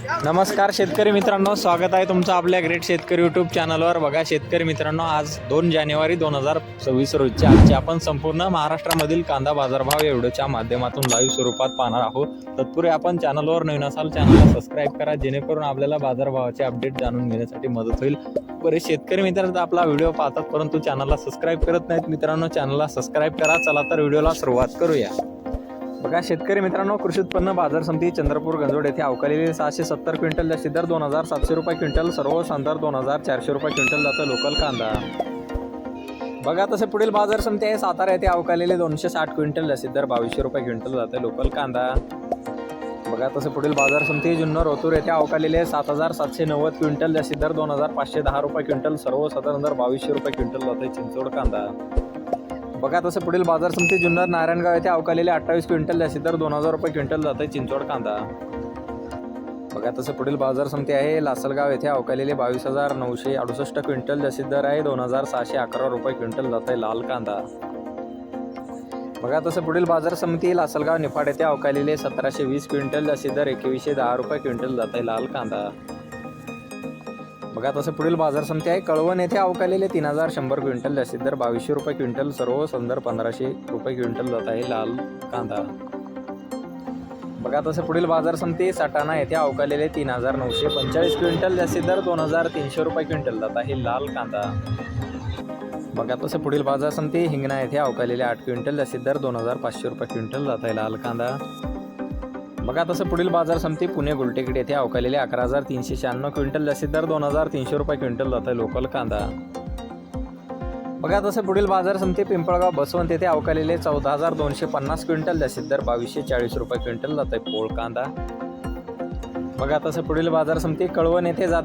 नमस्कार शेतकरी मित्रांनो, स्वागत आहे तुमचं आपल्या ग्रेट शेतकरी यूट्यूब चॅनलवर. बघा शेतकरी मित्रांनो, आज 2 जानेवारी 2026 रोजची आजची आपण संपूर्ण महाराष्ट्रामधील कांदा बाजारभाव या व्हिडिओच्या माध्यमातून लाईव्ह स्वरूपात पाहणार आहोत. तत्पूर्वी आपण चॅनलवर नवीन असाल चॅनलला सबस्क्राईब करा, जेणेकरून आपल्याला बाजारभावाचे अपडेट जाणून घेण्यासाठी मदत होईल. बरेच शेतकरी मित्रांनो आपला व्हिडिओ पाहतात परंतु चॅनलला सबस्क्राईब करत नाहीत. मित्रांनो चॅनलला सबस्क्राईब करा. चला तर व्हिडिओला सुरुवात करूया. बघा शेतकरी मित्रांनो, कृषी उत्पन्न बाजार समिती चंद्रपूर गंजोड येथे अवकालेले 670 क्विंटल जास्ती दर 2700 रुपये क्विंटल, सर्वसाधारण दर 2400 रुपये क्विंटल जातं लोकल कांदा. बघा तसे पुढील बाजार समिती आहे सातारा येथे अवकालेले 260 क्विंटल जास्ती दर 2200 रुपये क्विंटल जातं लोकल कांदा. बघा तसे पुढील बाजार समिती जुन्नर ओतूर येथे अवकालेले 7790 क्विंटल जास्ती दर 2510 रुपये क्विंटल, सर्वसाधारण दर 2200 रुपये क्विंटल जातं चिंचोड कांदा. बघा तसं पुढील बाजार समिती जुन्नर नारायणगाव येथे अवकालेले 28 क्विंटल जास्ती दर 2000 रुपये क्विंटल जाते चिंचोड कांदा. बघा तसं पुढील बाजार समिती आहे लासलगाव येथे अवकालेले 22,968 क्विंटल जास्ती दर आहे 2611 रुपये क्विंटल जाते लाल कांदा. बघा तसं पुढील बाजार समिती लासलगाव निफाड येथे अवकालेले 1720 क्विंटल जास्ती दर 2110 रुपये क्विंटल जाते लाल कांदा. बघा तसं पुढील बाजार समिती आहे कळवण येथे अवकालेले 3100 क्विंटल जास्ती दर 2200 रुपये क्विंटल, सर्व संदर्भ 1500 रुपये क्विंटल जात आहे लाल कांदा. बघा तसं पुढील बाजार समिती सटाणा येथे अवकालेले 3945 क्विंटल जास्ती दर 2300 रुपये क्विंटल जात आहे लाल कांदा. बघा तसं पुढील बाजार समिती हिंगणा येथे अवकालेले 8 क्विंटल जास्ती दर 2500 रुपये क्विंटल जात आहे लाल कांदा. बघा तसं पुढील बाजार समिती पुणे गुलटेकडी येथे अवकालेले 11,396 क्विंटल जास्ती दर 2300 रुपये क्विंटल जात आहे लोकल कांदा. बघा तसं पुढील बाजार समिती पिंपळगाव बसवंत येथे अवकालेले 14,250 क्विंटल जास्ती दर 2240 रुपये क्विंटल जात आहे पोळ कांदा. बघा तसं पुढील बाजार समिती कळवण येथे जात